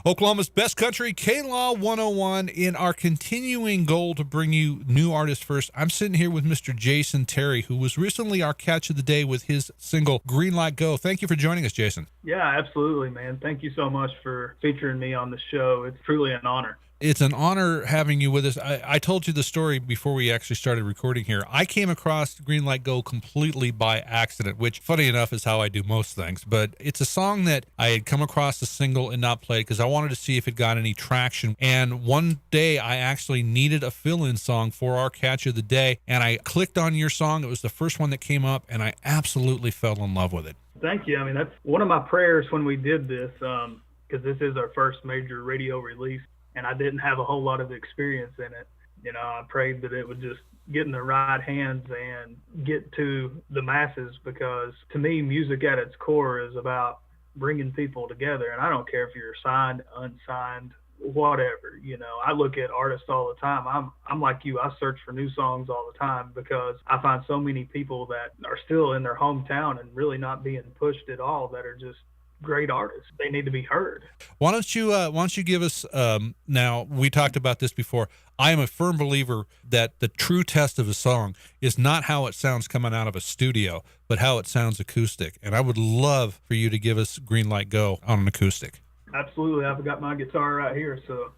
Oklahoma's Best Country, K-Law 101. In our continuing goal to bring you new artists first, I'm sitting here with Mr. Jason Terry, who was recently our catch of the day with his single, Green Light Go. Thank you for joining us, Jason. Yeah, absolutely, man. Thank you so much for featuring me on the show. It's truly an honor. It's an honor having you with us. I told you the story before we actually started recording here. I came across Green Light Go completely by accident, which, funny enough, is how I do most things. But it's a song that I had come across the single and not played because I wanted to see if it got any traction. And one day I actually needed a fill-in song for our catch of the day, and I clicked on your song. It was the first one that came up, and I absolutely fell in love with it. Thank you. I mean, that's one of my prayers when we did this, because this is our first major radio release. And I didn't have a whole lot of experience in it. You know, I prayed that it would just get in the right hands and get to the masses, because to me, music at its core is about bringing people together. And I don't care if you're signed, unsigned, whatever. You know, I look at artists all the time. I'm like you. I search for new songs all the time because I find so many people that are still in their hometown and really not being pushed at all, that are just great artists. They need to be heard. Why don't you give us, now we talked about this before. I am a firm believer that the true test of a song is not how it sounds coming out of a studio, but how it sounds acoustic. And I would love for you to give us Green Light Go on an acoustic. Absolutely. I've got my guitar right here, so.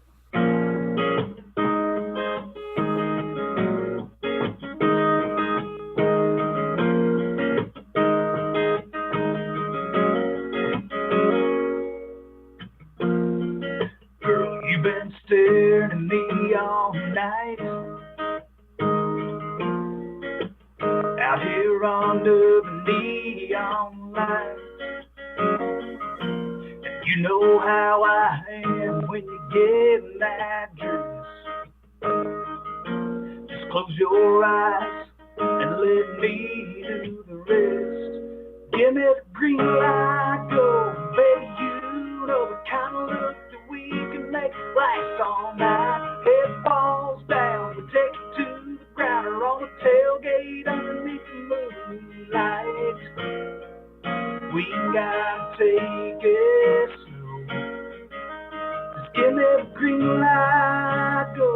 Staring at me all night, out here under the neon lights. And you know how I am when you get in that dress. Just close your eyes and let me do the rest. Give me the green light, go, baby. You know the kind of look that we can make last all night. Head falls down, we take it to the ground, or on the tailgate underneath the moonlight. We gotta take it slow. Just give me the green light, go.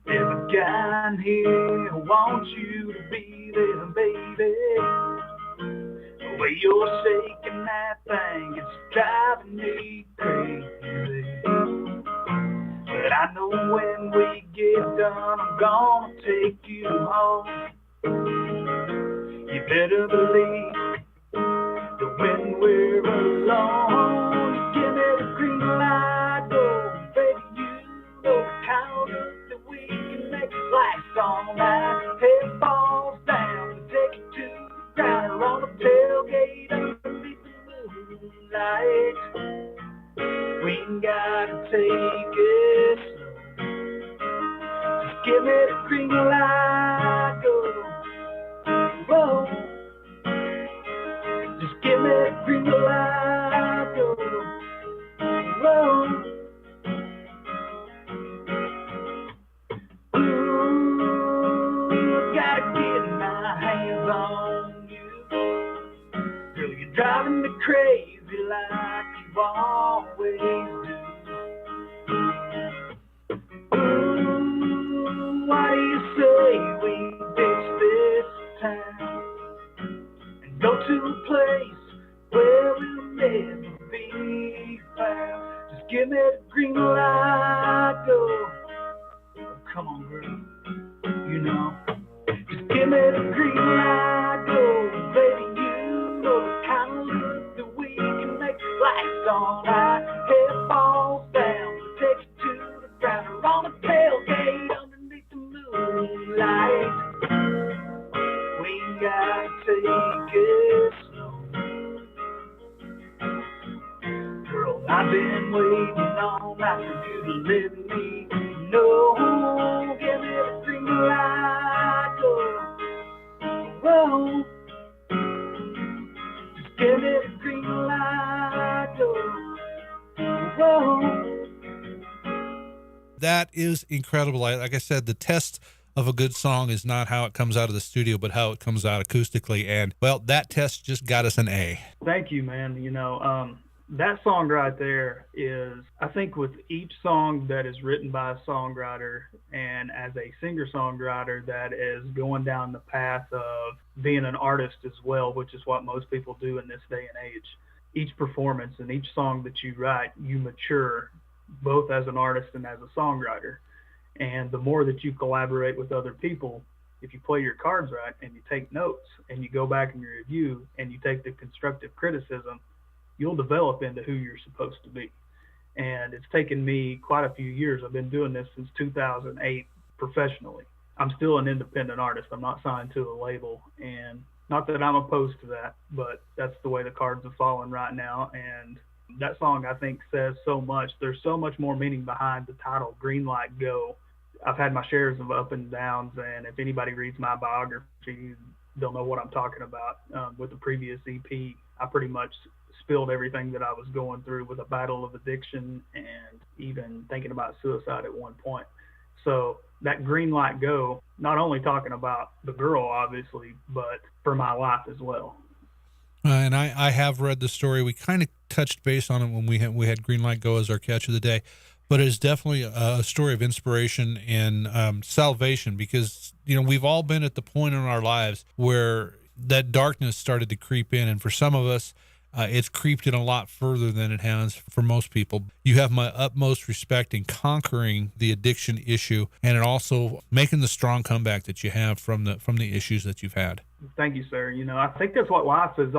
Every guy in here wants you to be there, baby. The way you're shaking that thing, it's driving me crazy. But I know when we get done, I'm gonna take you home. You better believe that when we're alone, you give me the green light, go, baby. You know the kind of look that we can make last all night. Head falls down, we take it to the ground, or on the tailgate underneath the moonlight. We gotta take it slow. Just give me the green light, go. Whoa. Just give me the green light, go. Whoa. Ooh, gotta get my hands on you. Girl, you're driving me crazy like you always do. Ooh, why do you say we ditch this town and go to a place where we'll never be found? Just give me the green light, go. Oh, come on, girl, you know. Just give me the green light, go, baby. You know the kind of look that we can make last all night. Head falls down, we take it to the ground, or on the tailgate underneath the moonlight. We gotta take it slow. Girl, I've been waiting all night for you to let me know. Give me the green light, go. Whoa. Just give me the green light, go. Whoa. That is incredible. Like I said, the test of a good song is not how it comes out of the studio, but how it comes out acoustically. And, well, that test just got us an A. Thank you, man. That song right there is, I think, with each song that is written by a songwriter and as a singer-songwriter that is going down the path of being an artist as well, which is what most people do in this day and age. Each performance and each song that you write, you mature both as an artist and as a songwriter. And the more that you collaborate with other people, if you play your cards right and you take notes and you go back and you review and you take the constructive criticism, you'll develop into who you're supposed to be. And it's taken me quite a few years. I've been doing this since 2008 professionally. I'm still an independent artist. I'm not signed to a label. And not that I'm opposed to that, but that's the way the cards have fallen right now. And that song, I think, says so much. There's so much more meaning behind the title, Green Light Go. I've had my shares of up and downs, and if anybody reads my biography, they'll know what I'm talking about. With the previous EP, I pretty much spilled everything that I was going through with a battle of addiction and even thinking about suicide at one point. So that Green Light Go, not only talking about the girl, obviously, but for my life as well. And I have read the story. We kind of touched base on it when we had Green Light Go as our catch of the day, but it's definitely a story of inspiration and salvation, because, we've all been at the point in our lives where that darkness started to creep in. And for some of us, it's creeped in a lot further than it has for most people. You have my utmost respect in conquering the addiction issue, and in also making the strong comeback that you have from the issues that you've had. Thank you, sir. I think that's what life is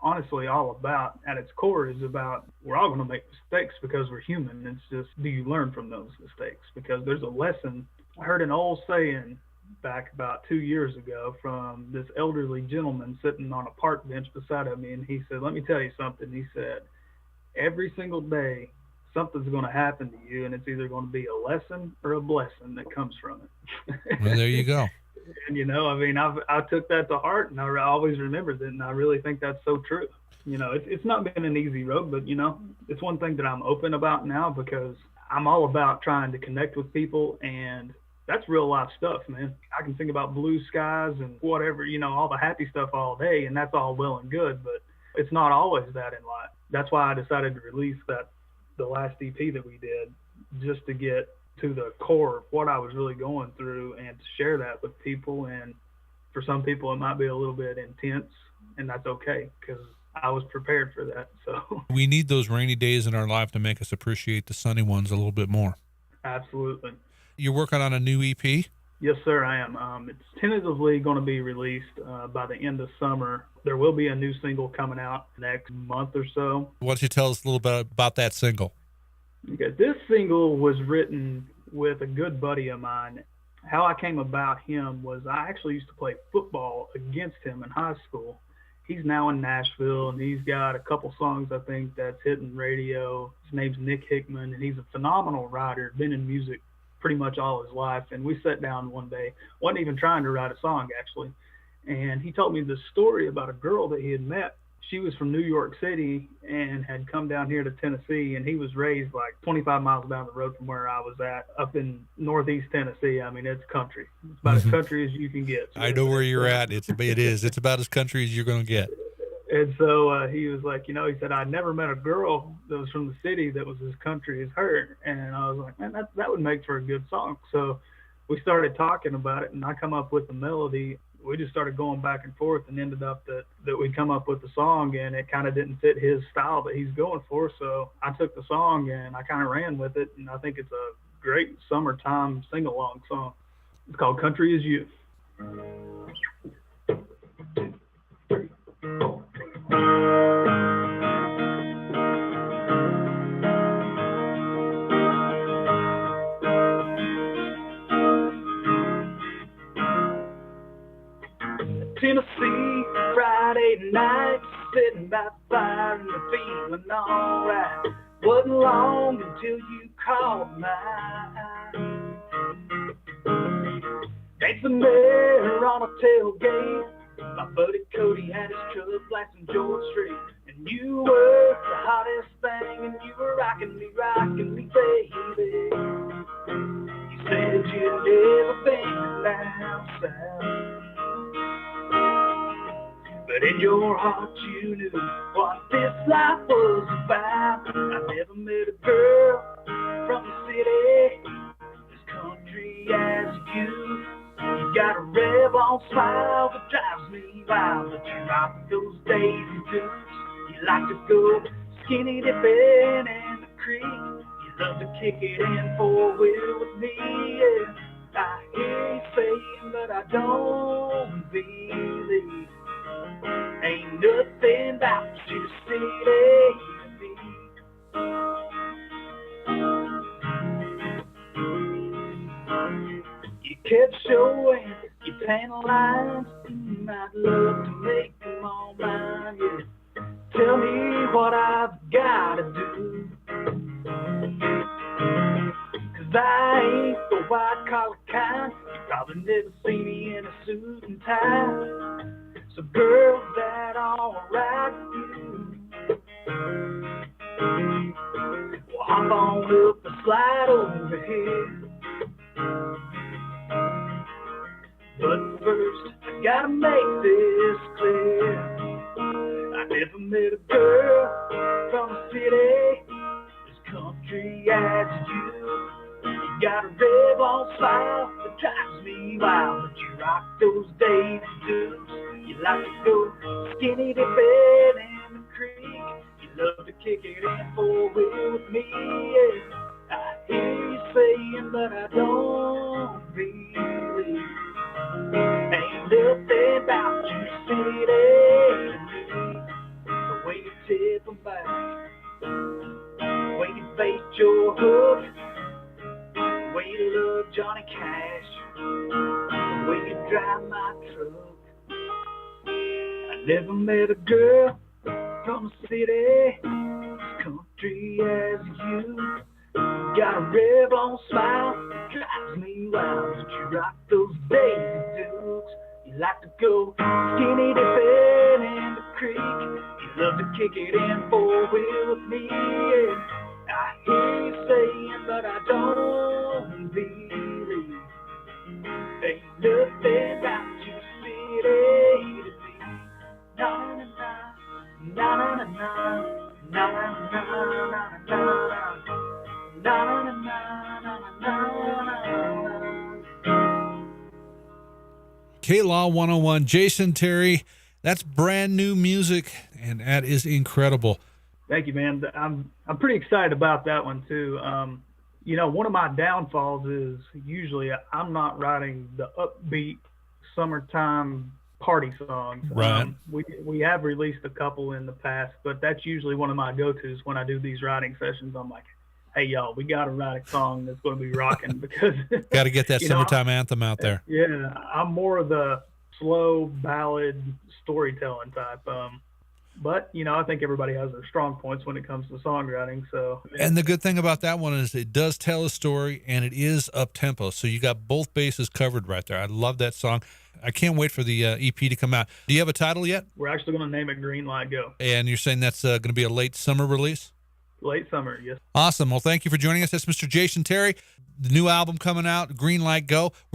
honestly all about. At its core is about, we're all going to make mistakes because we're human. It's just, do you learn from those mistakes? Because there's a lesson. I heard an old saying back about 2 years ago from this elderly gentleman sitting on a park bench beside of me, and he said, let me tell you something. He said, every single day something's going to happen to you, and it's either going to be a lesson or a blessing that comes from it. Well, there you go. And I took that to heart, and I always remembered it, and I really think that's so true. It's not been an easy road, but it's one thing that I'm open about now, because I'm all about trying to connect with people, and that's real life stuff, man. I can think about blue skies and whatever, all the happy stuff all day, and that's all well and good, but it's not always that in life. That's why I decided to release the last EP that we did, just to get to the core of what I was really going through and to share that with people. And for some people, it might be a little bit intense, and that's okay, because I was prepared for that. So we need those rainy days in our life to make us appreciate the sunny ones a little bit more. Absolutely. You're working on a new EP? Yes, sir, I am. It's tentatively going to be released by the end of summer. There will be a new single coming out next month or so. Why don't you tell us a little bit about that single? Okay, this single was written with a good buddy of mine. How I came about him was I actually used to play football against him in high school. He's now in Nashville, and he's got a couple songs, I think, that's hitting radio. His name's Nick Hickman, and he's a phenomenal writer, been in music pretty much all his life. And we sat down one day, wasn't even trying to write a song, actually, and he told me this story about a girl that he had met. She was from New York City and had come down here to Tennessee, and he was raised like 25 miles down the road from where I was at, up in northeast Tennessee. I mean, it's country. It's about as country as you can get. So I know where you're at. It's about as country as you're going to get. And so he was like, he said, I never met a girl that was from the city that was as country as her. And I was like, man, that would make for a good song. So we started talking about it, and I come up with the melody. We just started going back and forth, and ended up that we come up with the song, and it kind of didn't fit his style that he's going for. So I took the song and I kind of ran with it, and I think it's a great summertime sing-along song. It's called Country Is You. Tennessee, Friday night, sitting by the fire and feeling alright. Wasn't long until you called my eye. Dancing there on a tailgate, my buddy Cody had his truck blasting George Street. And you were the hottest thing, and you were rocking me, baby. You said you had never been down south. But in your heart you knew what this life was about. I never met a girl from the city, this country as you. You got a rebel smile that drives me wild, but you rock those daisy dukes. You like to go skinny dipping in the creek. You love to kick it in four-wheel with me, yeah. I hear you saying, but I don't believe. Ain't nothing about you city to me. You kept showing your tan lines, I'd love to make them all mine, yeah. Tell me what I've got to do, 'cause I ain't the white-collar kind. You probably never see me in a suit and tie. So girl, is that alright with you? Well, hop on up and slide over here. But first, I gotta make this clear. I never met a girl from the city, this country as you. You got a red-bone smile that drives me wild, but you rock those daisy dukes. You like to go skinny dipping in the creek. You love to kick it in four-wheel with me, yeah. I hear you saying, but I don't believe. Ain't nothing about you city to me. The way you tip 'em back, the way you bait your hook, the way you love Johnny Cash, the way you drive my truck. I never met a girl from the city, as country as you. Got a red-bone smile that drives me wild, but you rock those daisy dukes. You like to go skinny dipping in the creek. You love to kick it in four-wheel with me, yeah. I hear you saying, but I don't believe. Ain't nothing about you city to me. Na na na na na na na na na na na na. K-Law 101, Jason Terry. That's brand new music, and that is incredible. Thank you, man. I'm pretty excited about that one too. You know, one of my downfalls is usually I'm not writing the upbeat summertime party songs. Right. We have released a couple in the past, but that's usually one of my go-tos when I do these writing sessions. I'm like, hey, y'all, we got to write a song that's going to be rocking because got to get that summertime anthem out there. Yeah, I'm more of the slow ballad storytelling type. But, you know, I think everybody has their strong points when it comes to songwriting. So, and the good thing about that one is it does tell a story, and it is up-tempo. So you got both bases covered right there. I love that song. I can't wait for the EP to come out. Do you have a title yet? We're actually going to name it Green Light Go. And you're saying that's going to be a late summer release? Late summer, yes. Awesome. Well, thank you for joining us. That's Mr. Jason Terry. The new album coming out, Green Light Go.